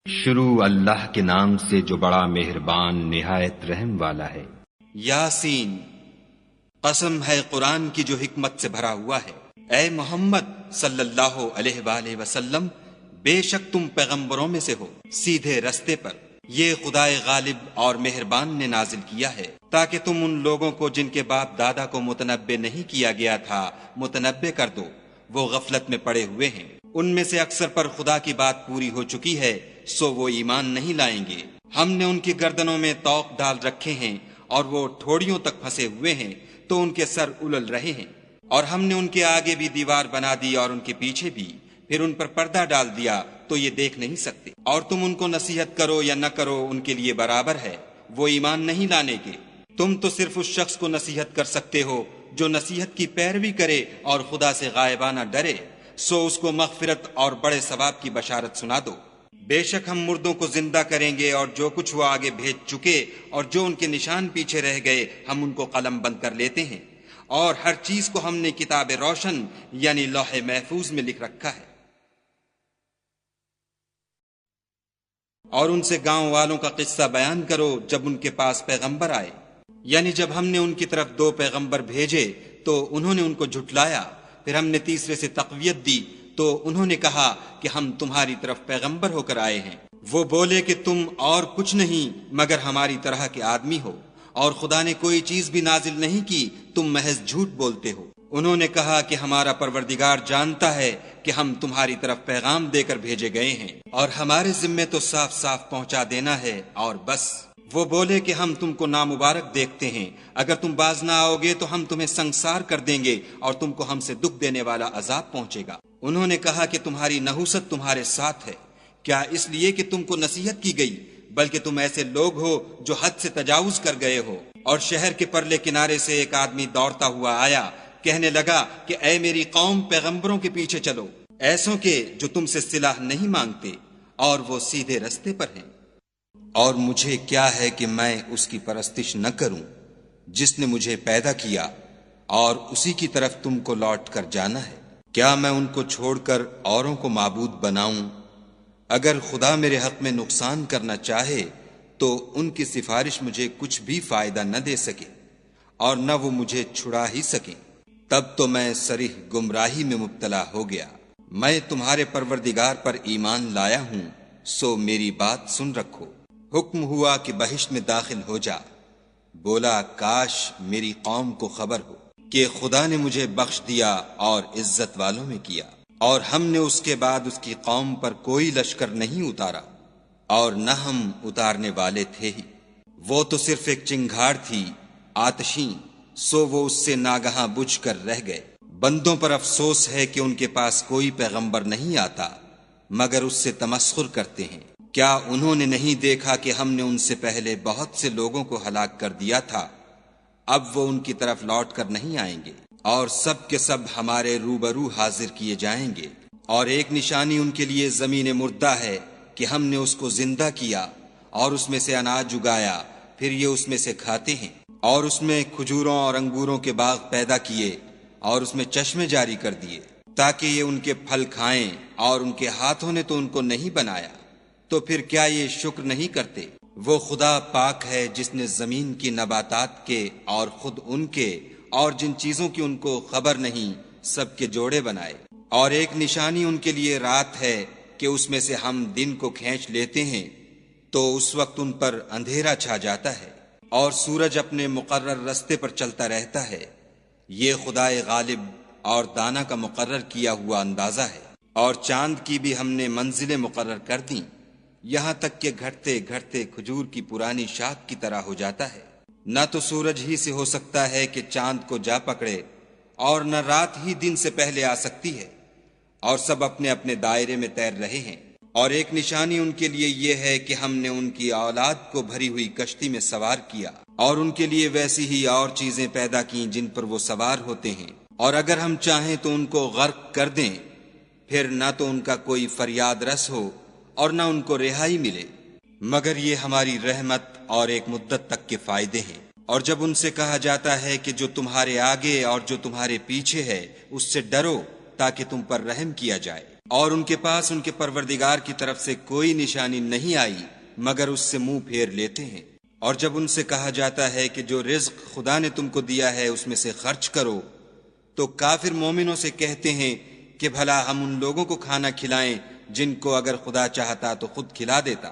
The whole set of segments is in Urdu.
شروع اللہ کے نام سے جو بڑا مہربان نہایت رحم والا ہے۔ یاسین، قسم ہے قرآن کی جو حکمت سے بھرا ہوا ہے۔ اے محمد صلی اللہ علیہ وآلہ وسلم، بے شک تم پیغمبروں میں سے ہو سیدھے رستے پر۔ یہ خدائے غالب اور مہربان نے نازل کیا ہے تاکہ تم ان لوگوں کو جن کے باپ دادا کو متنبع نہیں کیا گیا تھا متنبع کر دو، وہ غفلت میں پڑے ہوئے ہیں۔ ان میں سے اکثر پر خدا کی بات پوری ہو چکی ہے، سو وہ ایمان نہیں لائیں گے۔ ہم نے ان کی گردنوں میں طوق ڈال رکھے ہیں اور وہ ٹھوڑیوں تک پھنسے ہوئے ہیں تو ان کے سر الل رہے ہیں، اور ہم نے ان کے آگے بھی دیوار بنا دی اور ان کے پیچھے بھی، پھر ان پر پردہ ڈال دیا تو یہ دیکھ نہیں سکتے۔ اور تم ان کو نصیحت کرو یا نہ کرو ان کے لیے برابر ہے، وہ ایمان نہیں لانے کے۔ تم تو صرف اس شخص کو نصیحت کر سکتے ہو جو نصیحت کی پیروی کرے اور خدا سے غائبانہ ڈرے، سو اس کو مغفرت اور بڑے ثواب کی بشارت سنا دو۔ بے شک ہم مردوں کو زندہ کریں گے، اور جو کچھ وہ آگے بھیج چکے اور جو ان کے نشان پیچھے رہ گئے ہم ان کو قلم بند کر لیتے ہیں، اور ہر چیز کو ہم نے کتاب روشن یعنی لوح محفوظ میں لکھ رکھا ہے۔ اور ان سے گاؤں والوں کا قصہ بیان کرو جب ان کے پاس پیغمبر آئے، یعنی جب ہم نے ان کی طرف 2 پیغمبر بھیجے تو انہوں نے ان کو جھٹلایا، پھر ہم نے تیسرے سے تقویت دی تو انہوں نے کہا کہ ہم تمہاری طرف پیغمبر ہو کر آئے ہیں۔ وہ بولے کہ تم اور کچھ نہیں مگر ہماری طرح کے آدمی ہو، اور خدا نے کوئی چیز بھی نازل نہیں کی، تم محض جھوٹ بولتے ہو۔ انہوں نے کہا کہ ہمارا پروردگار جانتا ہے کہ ہم تمہاری طرف پیغام دے کر بھیجے گئے ہیں، اور ہمارے ذمے تو صاف صاف پہنچا دینا ہے اور بس۔ وہ بولے کہ ہم تم کو نامبارک دیکھتے ہیں، اگر تم باز نہ آؤ گے تو ہم تمہیں سنگسار کر دیں گے اور تم کو ہم سے دکھ دینے والا عذاب پہنچے گا۔ انہوں نے کہا کہ تمہاری نحوست تمہارے ساتھ ہے، کیا اس لیے کہ تم کو نصیحت کی گئی؟ بلکہ تم ایسے لوگ ہو جو حد سے تجاوز کر گئے ہو۔ اور شہر کے پرلے کنارے سے ایک آدمی دوڑتا ہوا آیا، کہنے لگا کہ اے میری قوم، پیغمبروں کے پیچھے چلو، ایسوں کے جو تم سے صلاح نہیں مانگتے اور وہ سیدھے رستے پر ہیں۔ اور مجھے کیا ہے کہ میں اس کی پرستش نہ کروں جس نے مجھے پیدا کیا، اور اسی کی طرف تم کو لوٹ کر جانا ہے۔ کیا میں ان کو چھوڑ کر اوروں کو معبود بناؤں؟ اگر خدا میرے حق میں نقصان کرنا چاہے تو ان کی سفارش مجھے کچھ بھی فائدہ نہ دے سکے، اور نہ وہ مجھے چھڑا ہی سکیں۔ تب تو میں صریح گمراہی میں مبتلا ہو گیا۔ میں تمہارے پروردگار پر ایمان لایا ہوں، سو میری بات سن رکھو۔ حکم ہوا کہ بہشت میں داخل ہو جا۔ بولا کاش میری قوم کو خبر ہو کہ خدا نے مجھے بخش دیا اور عزت والوں میں کیا، اور ہم نے اس کے بعد اس کی قوم پر کوئی لشکر نہیں اتارا، اور نہ ہم اتارنے والے تھے ہی۔ وہ تو صرف ایک چنگھاڑ تھی آتشیں، سو وہ اس سے ناگہاں بجھ کر رہ گئے۔ بندوں پر افسوس ہے کہ ان کے پاس کوئی پیغمبر نہیں آتا مگر اس سے تمسخر کرتے ہیں۔ کیا انہوں نے نہیں دیکھا کہ ہم نے ان سے پہلے بہت سے لوگوں کو ہلاک کر دیا تھا؟ اب وہ ان کی طرف لوٹ کر نہیں آئیں گے، اور سب کے سب ہمارے روبرو حاضر کیے جائیں گے۔ اور ایک نشانی ان کے لیے زمین مردہ ہے کہ ہم نے اس کو زندہ کیا اور اس میں سے اناج اگایا، پھر یہ اس میں سے کھاتے ہیں۔ اور اس میں کھجوروں اور انگوروں کے باغ پیدا کیے اور اس میں چشمے جاری کر دیے تاکہ یہ ان کے پھل کھائیں، اور ان کے ہاتھوں نے تو ان کو نہیں بنایا، تو پھر کیا یہ شکر نہیں کرتے؟ وہ خدا پاک ہے جس نے زمین کی نباتات کے اور خود ان کے اور جن چیزوں کی ان کو خبر نہیں سب کے جوڑے بنائے۔ اور ایک نشانی ان کے لیے رات ہے کہ اس میں سے ہم دن کو کھینچ لیتے ہیں تو اس وقت ان پر اندھیرا چھا جاتا ہے، اور سورج اپنے مقرر رستے پر چلتا رہتا ہے۔ یہ خدائے غالب اور دانا کا مقرر کیا ہوا اندازہ ہے۔ اور چاند کی بھی ہم نے منزلیں مقرر کر دیں، یہاں تک کہ گھٹتے گھٹتے کھجور کی پرانی شاخ کی طرح ہو جاتا ہے۔ نہ تو سورج ہی سے ہو سکتا ہے کہ چاند کو جا پکڑے، اور نہ رات ہی دن سے پہلے آ سکتی ہے، اور سب اپنے اپنے دائرے میں تیر رہے ہیں۔ اور ایک نشانی ان کے لیے یہ ہے کہ ہم نے ان کی اولاد کو بھری ہوئی کشتی میں سوار کیا، اور ان کے لیے ویسی ہی اور چیزیں پیدا کیں جن پر وہ سوار ہوتے ہیں، اور اگر ہم چاہیں تو ان کو غرق کر دیں، پھر نہ تو ان کا کوئی فریاد رس ہو اور نہ ان کو رہائی ملے، مگر یہ ہماری رحمت اور ایک مدت تک کے فائدے ہیں۔ اور جب ان سے کہا جاتا ہے کہ جو تمہارے آگے اور جو تمہارے پیچھے ہے اس سے ڈرو تاکہ تم پر رحم کیا جائے، اور ان کے پاس ان کے پروردگار کی طرف سے کوئی نشانی نہیں آئی مگر اس سے منہ پھیر لیتے ہیں۔ اور جب ان سے کہا جاتا ہے کہ جو رزق خدا نے تم کو دیا ہے اس میں سے خرچ کرو، تو کافر مومنوں سے کہتے ہیں کہ بھلا ہم ان لوگوں کو کھانا کھلائیں جن کو اگر خدا چاہتا تو خود کھلا دیتا،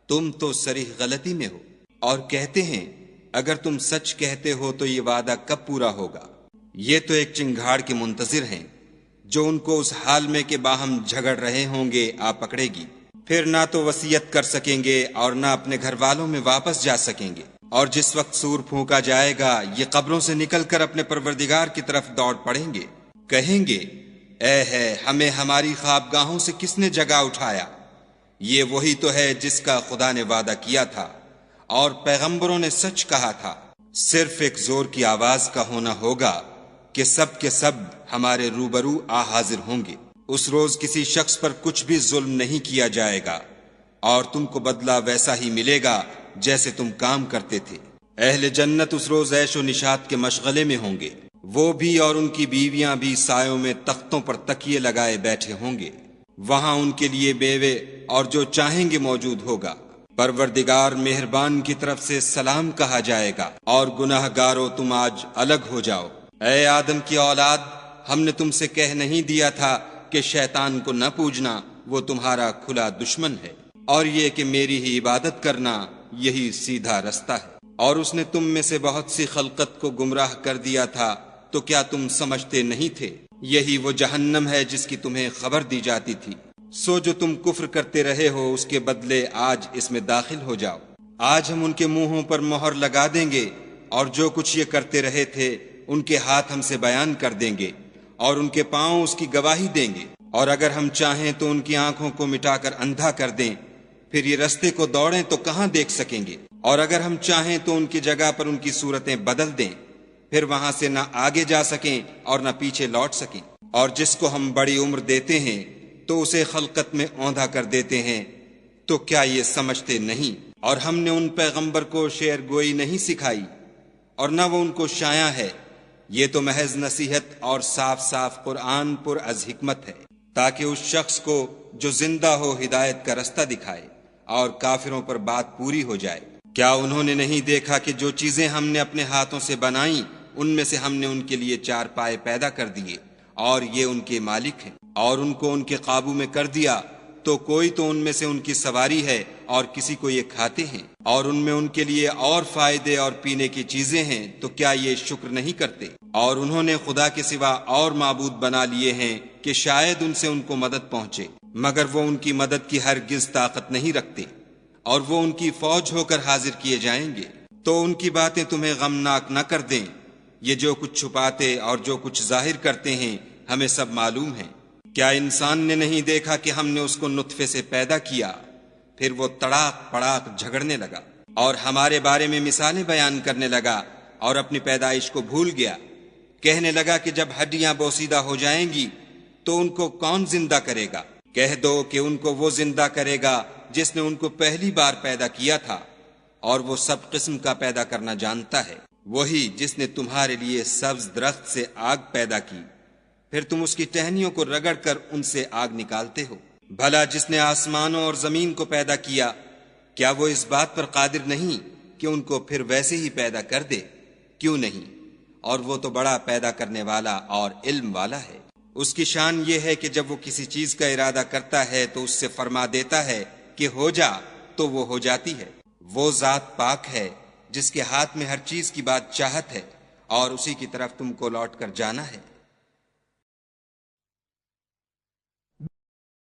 تم تو صریح غلطی میں ہو۔ اور کہتے ہیں اگر تم سچ کہتے ہو تو یہ وعدہ کب پورا ہوگا؟ یہ تو ایک چنگھاڑ کے منتظر ہیں جو ان کو اس حال میں کہ باہم جھگڑ رہے ہوں گے آ پکڑے گی، پھر نہ تو وصیت کر سکیں گے اور نہ اپنے گھر والوں میں واپس جا سکیں گے۔ اور جس وقت سور پھونکا جائے گا یہ قبروں سے نکل کر اپنے پروردگار کی طرف دوڑ پڑیں گے، کہیں گے اے ہے ہمیں ہماری خوابگاہوں سے کس نے جگا اٹھایا؟ یہ وہی تو ہے جس کا خدا نے وعدہ کیا تھا اور پیغمبروں نے سچ کہا تھا۔ صرف ایک زور کی آواز کا ہونا ہوگا کہ سب کے سب ہمارے روبرو آ حاضر ہوں گے۔ اس روز کسی شخص پر کچھ بھی ظلم نہیں کیا جائے گا اور تم کو بدلہ ویسا ہی ملے گا جیسے تم کام کرتے تھے۔ اہل جنت اس روز عیش و نشاط کے مشغلے میں ہوں گے، وہ بھی اور ان کی بیویاں بھی سایوں میں تختوں پر تکیے لگائے بیٹھے ہوں گے، وہاں ان کے لیے بیوے اور جو چاہیں گے موجود ہوگا۔ پروردگار مہربان کی طرف سے سلام کہا جائے گا اور گناہ گارو تم آج الگ ہو جاؤ۔ اے آدم کی اولاد، ہم نے تم سے کہہ نہیں دیا تھا کہ شیطان کو نہ پوجنا، وہ تمہارا کھلا دشمن ہے، اور یہ کہ میری ہی عبادت کرنا یہی سیدھا رستہ ہے۔ اور اس نے تم میں سے بہت سی خلقت کو گمراہ کر دیا تھا، تو کیا تم سمجھتے نہیں تھے؟ یہی وہ جہنم ہے جس کی تمہیں خبر دی جاتی تھی۔ سو جو تم کفر کرتے رہے ہو اس کے بدلے آج اس میں داخل ہو جاؤ۔ آج ہم ان کے منہوں پر مہر لگا دیں گے اور جو کچھ یہ کرتے رہے تھے ان کے ہاتھ ہم سے بیان کر دیں گے اور ان کے پاؤں اس کی گواہی دیں گے۔ اور اگر ہم چاہیں تو ان کی آنکھوں کو مٹا کر اندھا کر دیں، پھر یہ رستے کو دوڑیں تو کہاں دیکھ سکیں گے؟ اور اگر ہم چاہیں تو ان کی جگہ پر ان کی صورتیں بدل دیں، پھر وہاں سے نہ آگے جا سکیں اور نہ پیچھے لوٹ سکیں۔ اور جس کو ہم بڑی عمر دیتے ہیں تو اسے خلقت میں اوندھا کر دیتے ہیں، تو کیا یہ سمجھتے نہیں؟ اور ہم نے ان پیغمبر کو شعر گوئی نہیں سکھائی اور نہ وہ ان کو شایع ہے، یہ تو محض نصیحت اور صاف صاف قرآن پر از حکمت ہے، تاکہ اس شخص کو جو زندہ ہو ہدایت کا رستہ دکھائے اور کافروں پر بات پوری ہو جائے۔ کیا انہوں نے نہیں دیکھا کہ جو چیزیں ہم نے اپنے ہاتھوں سے بنائیں ان میں سے ہم نے ان کے لیے چار پائے پیدا کر دیے اور یہ ان کے مالک ہیں، اور ان کو ان کے قابو میں کر دیا تو کوئی تو ان میں سے ان کی سواری ہے اور کسی کو یہ کھاتے ہیں، اور ان میں ان کے لیے اور فائدے اور پینے کی چیزیں ہیں، تو کیا یہ شکر نہیں کرتے؟ اور انہوں نے خدا کے سوا اور معبود بنا لیے ہیں کہ شاید ان سے ان کو مدد پہنچے، مگر وہ ان کی مدد کی ہرگز طاقت نہیں رکھتے، اور وہ ان کی فوج ہو کر حاضر کیے جائیں گے۔ تو ان کی باتیں تمہیں غمناک نہ کر دیں، یہ جو کچھ چھپاتے اور جو کچھ ظاہر کرتے ہیں ہمیں سب معلوم ہے۔ کیا انسان نے نہیں دیکھا کہ ہم نے اس کو نطفے سے پیدا کیا، پھر وہ تڑاک پڑاک جھگڑنے لگا اور ہمارے بارے میں مثالیں بیان کرنے لگا اور اپنی پیدائش کو بھول گیا، کہنے لگا کہ جب ہڈیاں بوسیدہ ہو جائیں گی تو ان کو کون زندہ کرے گا؟ کہہ دو کہ ان کو وہ زندہ کرے گا جس نے ان کو پہلی بار پیدا کیا تھا، اور وہ سب قسم کا پیدا کرنا جانتا ہے، وہی جس نے تمہارے لیے سبز درخت سے آگ پیدا کی، پھر تم اس کی ٹہنیوں کو رگڑ کر ان سے آگ نکالتے ہو۔ بھلا جس نے آسمانوں اور زمین کو پیدا کیا، کیا وہ اس بات پر قادر نہیں کہ ان کو پھر ویسے ہی پیدا کر دے؟ کیوں نہیں؟ اور وہ تو بڑا پیدا کرنے والا اور علم والا ہے۔ اس کی شان یہ ہے کہ جب وہ کسی چیز کا ارادہ کرتا ہے تو اس سے فرما دیتا ہے کہ ہو جا، تو وہ ہو جاتی ہے۔ وہ ذات پاک ہے جس کے ہاتھ میں ہر چیز کی بات چاہت ہے، اور اسی کی طرف تم کو لوٹ کر جانا ہے۔